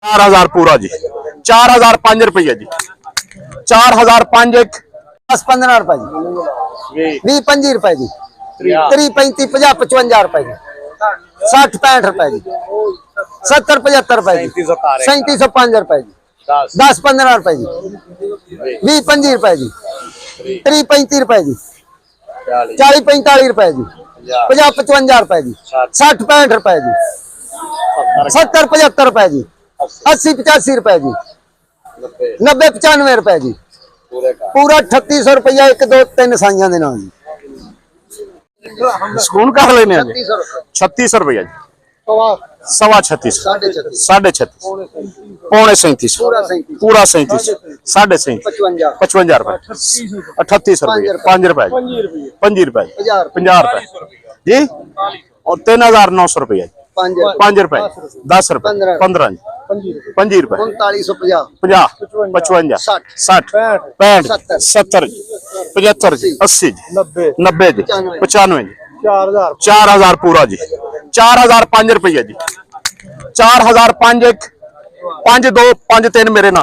4000 पूरा जी 4005 रुपया जी 4005 एक 10-15 रुपए जी 20-25 रुपए जी 30-35 50 55 रुपए जी 60-65 रुपए जी 70-75 रुपए जी 3705 रुपए जी 10-15 रुपए जी 20-25 रुपए जी 30-35 रुपए जी 40-45 रुपए जी 50-55 रुपए जी 60-65 रुपए जी 70-75 रुपए जी 80-85 रुपए जी 90-95 रुपए जी पूरा 3800 रुपया 1 2 3 साइयां दे नाल जी डिस्काउंट कर लेने 3600 रुपया जी 36.5 36.5 पौने 37 पूरा 37 37 55 रुपए 3800 रुपये 5 रुपए 5 रुपए 50 रुपए जी और 3900 रुपया 5 रुपए 10 रुपए 15 जी 5 रुपए 3950 50 55 60 65 70 75 जी 80 जी 90 जी 95 जी 4000 पूरा जी 4005 रुपया जी 4005 1 5 2 5 3 मेरे नाल